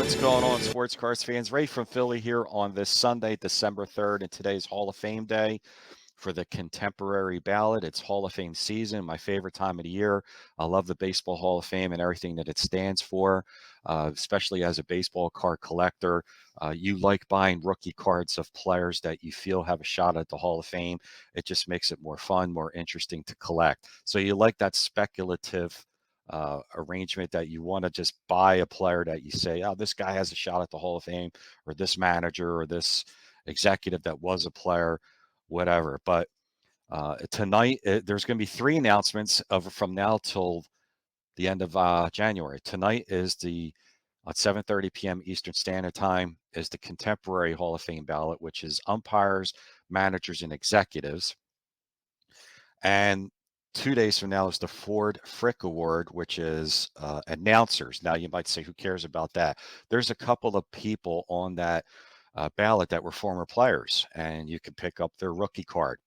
What's going on, sports cards fans? Ray from Philly here on this Sunday, December 3rd, and today's Hall of Fame day for the contemporary ballot. It's Hall of Fame season, my favorite time of the year. I love the Baseball Hall of Fame and everything that it stands for, especially as a baseball card collector. You like buying rookie cards of players that you feel have a shot at the Hall of Fame. It just makes it more fun, more interesting to collect. So you like that speculative arrangement that you want to just buy a player that you say, oh, this guy has a shot at the Hall of Fame, or this manager, or this executive that was a player, whatever. But tonight, there's going to be three announcements from now till the end of January. Tonight is at 7:30 p.m. Eastern Standard Time is the Contemporary Hall of Fame ballot, which is umpires, managers, and executives. And 2 days from now is the Ford Frick Award, which is announcers. Now, you might say, who cares about that? There's a couple of people on that ballot that were former players, and you can pick up their rookie card.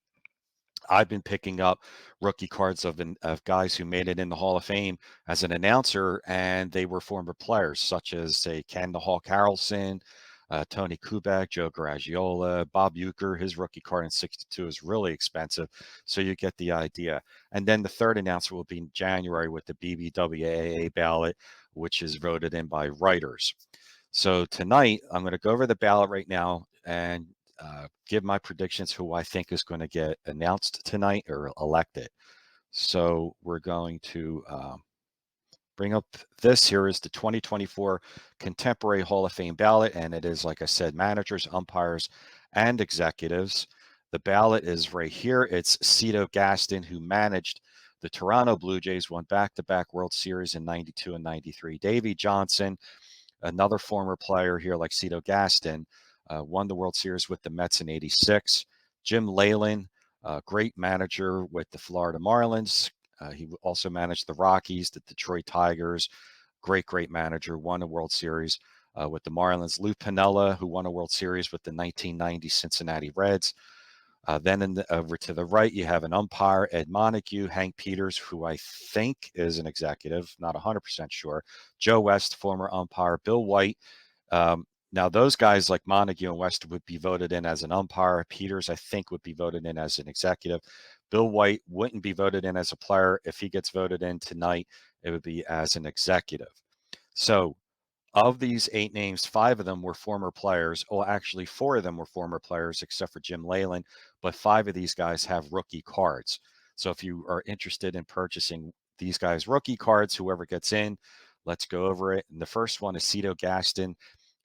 I've been picking up rookie cards of guys who made it in the Hall of Fame as an announcer, and they were former players, such as, say, Ken the Hawk Harrelson, Tony Kubek, Joe Garagiola, Bob Uecker. His rookie card in '62 is really expensive, so you get the idea. And then the third announcer will be in January with the BBWAA ballot, which is voted in by writers. So tonight, I'm going to go over the ballot right now and give my predictions who I think is going to get announced tonight or elected. So we're going to bring up this. Here is the 2024 Contemporary Hall of Fame ballot, and it is, like I said, managers, umpires, and executives. The ballot is right here. It's Cito Gaston, who managed the Toronto Blue Jays, won back-to-back World Series in '92 and '93. Davey Johnson, another former player here like Cito Gaston, won the World Series with the Mets in '86. Jim Leyland, great manager with the Florida Marlins. He also managed the Rockies, the Detroit Tigers. Great manager, won a World Series with the Marlins. Lou Piniella, who won a World Series with the 1990 Cincinnati Reds. Then over to the right, you have an umpire, Ed Montague, Hank Peters, who I think is an executive, not 100% sure. Joe West, former umpire. Bill White. Now, those guys like Montague and West would be voted in as an umpire. Peters, I think, would be voted in as an executive. Bill White wouldn't be voted in as a player. If he gets voted in tonight, it would be as an executive. So of these 8 names, 5 of them were former players. Well, actually, 4 of them were former players, except for Jim Leyland. But 5 of these guys have rookie cards. So if you are interested in purchasing these guys' rookie cards, whoever gets in, let's go over it. And the first one is Cito Gaston.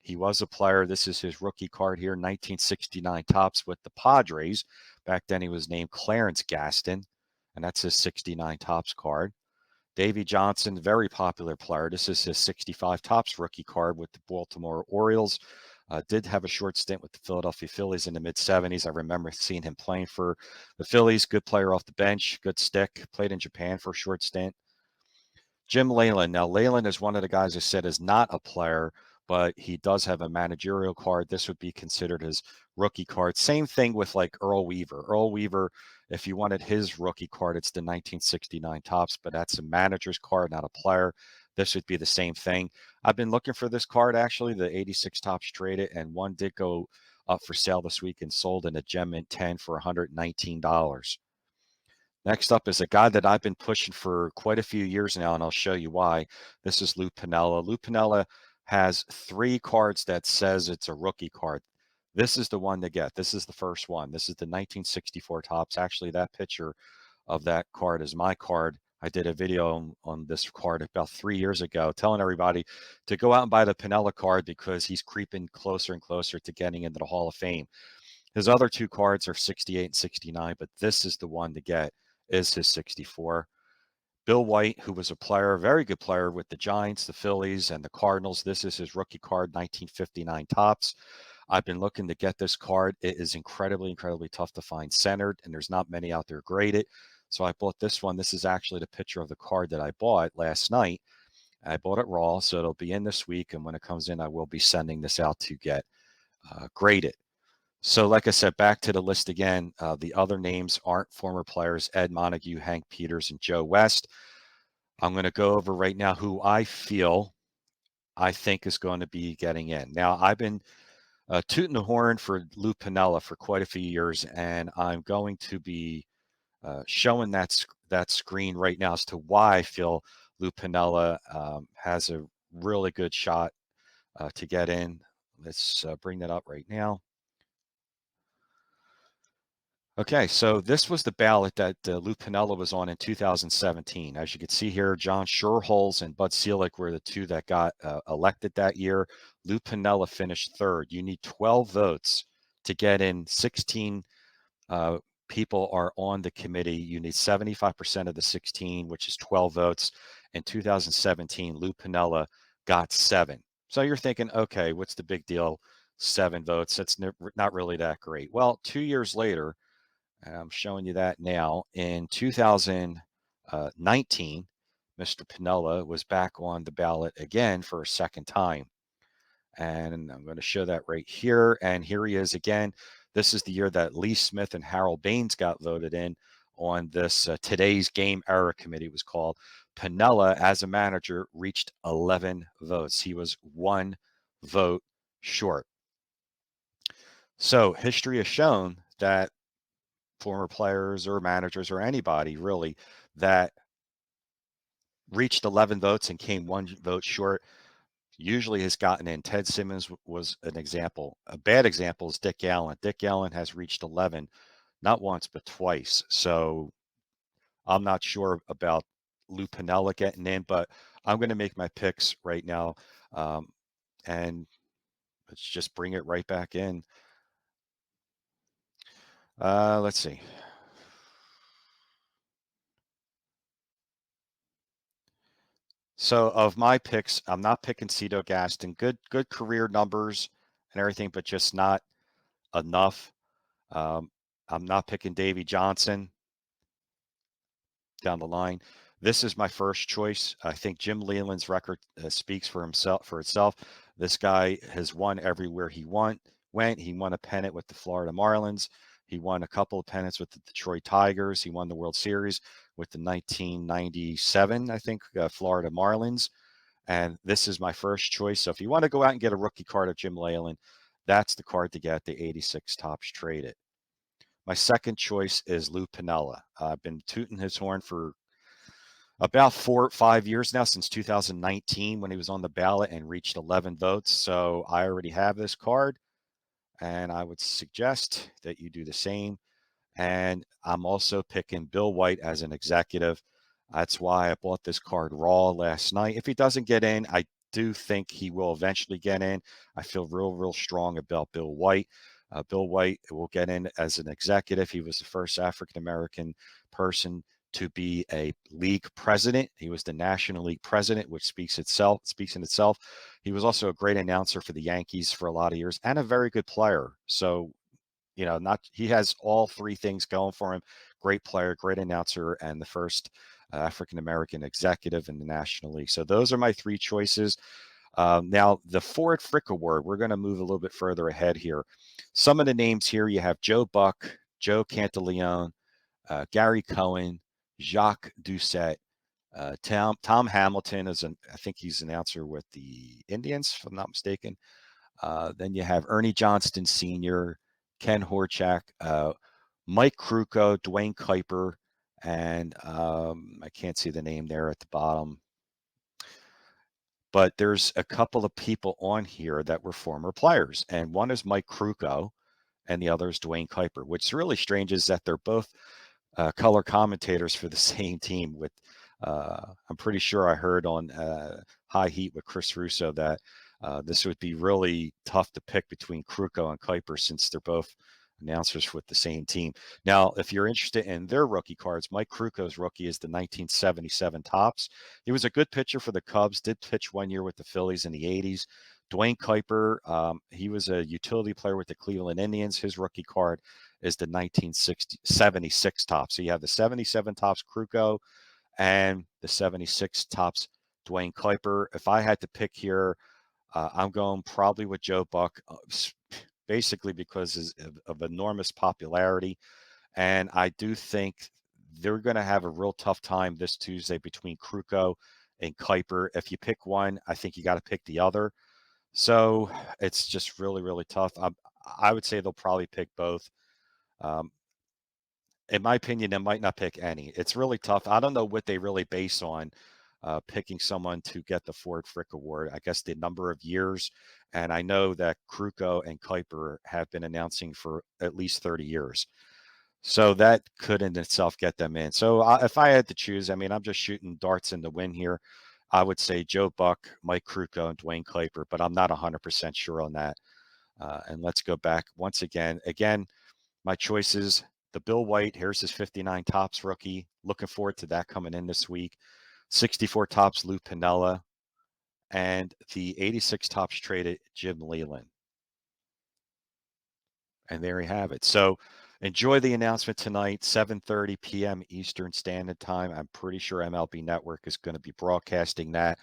He was a player. This is his rookie card here, 1969 Topps with the Padres. Back then, he was named Clarence Gaston, and that's his '69 Topps card. Davey Johnson, very popular player. This is his '65 Topps rookie card with the Baltimore Orioles. Did have a short stint with the Philadelphia Phillies in the mid-'70s. I remember seeing him playing for the Phillies. Good player off the bench, good stick. Played in Japan for a short stint. Jim Leyland. Now, Leyland is one of the guys I said is not a player, but he does have a managerial card. This would be considered his rookie card. Same thing with like Earl Weaver. Earl Weaver, if you wanted his rookie card, it's the 1969 Topps, but that's a manager's card, not a player. This would be the same thing. I've been looking for this card, actually. The '86 Topps traded, and one did go up for sale this week and sold in a Gem Mint 10 for $119. Next up is a guy that I've been pushing for quite a few years now, and I'll show you why. This is Lou Piniella. Lou Piniella has 3 cards that says it's a rookie card. This is the one to get. This is the first one. This is the 1964 Topps. Actually, that picture of that card is my card. I did a video on this card about 3 years ago, telling everybody to go out and buy the Piniella card because he's creeping closer and closer to getting into the Hall of Fame. His other 2 cards are 68 and 69, but this is the one to get, is his '64. Bill White, who was a player, a very good player with the Giants, the Phillies, and the Cardinals. This is his rookie card, 1959 Topps. I've been looking to get this card. It is incredibly tough to find centered, and there's not many out there graded. So I bought this one. This is actually the picture of the card that I bought last night. I bought it raw, so it'll be in this week, and when it comes in, I will be sending this out to get graded. So, like I said, back to the list again. The other names aren't former players: Ed Montague, Hank Peters, and Joe West. I'm going to go over right now who I feel I think is going to be getting in. Now, I've been tooting the horn for Lou Piniella for quite a few years, and I'm going to be showing that screen right now as to why I feel Lou Piniella has a really good shot to get in. Let's bring that up right now. Okay, so this was the ballot that Lou Piniella was on in 2017. As you can see here, John Schuerholz and Bud Selig were the two that got elected that year. Lou Piniella finished third. You need 12 votes to get in. 16 people are on the committee. You need 75% of the 16, which is 12 votes. In 2017, Lou Piniella got 7. So you're thinking, okay, what's the big deal? 7 votes. That's not really that great. Well, 2 years later, I'm showing you that now. In 2019, Mr. Piniella was back on the ballot again for a second time. And I'm going to show that right here. And here he is again. This is the year that Lee Smith and Harold Baines got voted in on this Today's Game Era Committee, it was called. Piniella, as a manager, reached 11 votes. He was 1 vote short. So history has shown that former players or managers or anybody really that reached 11 votes and came 1 vote short usually has gotten in. Ted Simmons was an example. A bad example is Dick Allen. Dick Allen has reached 11, not once, but twice. So I'm not sure about Lou Piniella getting in, but I'm going to make my picks right now. And let's just bring it right back in. Let's see. So of my picks, I'm not picking Cito Gaston. Good career numbers and everything, but just not enough. Um, I'm not picking Davey Johnson down the line. This is my first choice. I think Jim Leyland's record speaks for itself. This guy has won everywhere he went. He won a pennant with the Florida Marlins. He won a couple of pennants with the Detroit Tigers. He won the World Series with the 1997, I think, Florida Marlins. And this is my first choice. So if you want to go out and get a rookie card of Jim Leyland, that's the card to get, the 86 Topps traded. My second choice is Lou Piniella. I've been tooting his horn for about 4 or 5 years now, since 2019 when he was on the ballot and reached 11 votes. So I already have this card, and I would suggest that you do the same. And I'm also picking Bill White as an executive. That's why I bought this card raw last night. If he doesn't get in, I do think he will eventually get in. I feel real strong about Bill White. Bill White will get in as an executive. He was the first African-American person to be a league president. He was the National League president, which speaks in itself. He was also a great announcer for the Yankees for a lot of years and a very good player. So he has all 3 things going for him. Great player, great announcer, and the first African-American executive in the National League. So those are my 3 choices. Now, the Ford Frick Award, we're going to move a little bit further ahead here. Some of the names here, you have Joe Buck, Joe Cantaleone, Gary Cohen, Jacques Doucette, Tom Hamilton I think he's an announcer with the Indians, if I'm not mistaken. Then you have Ernie Johnston Sr., Ken Horchak, Mike Krukow, Dwayne Kuiper, and I can't see the name there at the bottom. But there's a couple of people on here that were former players, and one is Mike Krukow, and the other is Dwayne Kuiper. What's really strange is that they're both color commentators for the same team. I'm pretty sure I heard on High Heat with Chris Russo that this would be really tough to pick between Krukow and Kuiper, since they're both announcers with the same team. Now, if you're interested in their rookie cards, Mike Krukow's rookie is the 1977 Topps. He was a good pitcher for the Cubs, did pitch 1 year with the Phillies in the 80s. Dwayne Kuiper, he was a utility player with the Cleveland Indians. His rookie card is the 1976 Topps. So you have the 77 Topps Krukow and the 76 Topps Dwayne Kuiper. If I had to pick here, I'm going probably with Joe Buck, basically because of enormous popularity. And I do think they're going to have a real tough time this Tuesday between Krukow and Kuiper. If you pick one, I think you got to pick the other. So it's just really, really tough. I would say they'll probably pick both. Um, in my opinion, they might not pick any. It's really tough. I don't know what they really base on picking someone to get the Ford Frick Award. I guess the number of years. And I know that Kruko and Kuiper have been announcing for at least 30 years. So that could in itself get them in. So if I had to choose, I mean, I'm just shooting darts in the wind here. I would say Joe Buck, Mike Kruko, and Dwayne Kuiper, but I'm not 100% sure on that. And let's go back once again. Again, my choices, the Bill White, here's his 59 tops rookie. Looking forward to that coming in this week. 64 tops, Lou Piniella, and the 86 tops traded, Jim Leyland. And there you have it. So enjoy the announcement tonight, 7:30 p.m. Eastern Standard Time. I'm pretty sure MLB Network is going to be broadcasting that.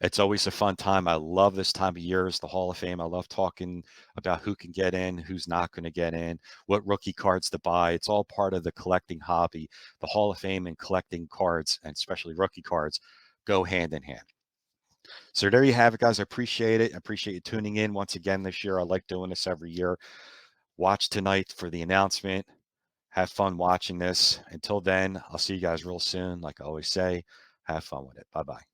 It's always a fun time. I love this time of year. It's the Hall of Fame. I love talking about who can get in, who's not going to get in, what rookie cards to buy. It's all part of the collecting hobby. The Hall of Fame and collecting cards, and especially rookie cards, go hand in hand. So there you have it, guys. I appreciate it. I appreciate you tuning in once again this year. I like doing this every year. Watch tonight for the announcement. Have fun watching this. Until then, I'll see you guys real soon. Like I always say, have fun with it. Bye-bye.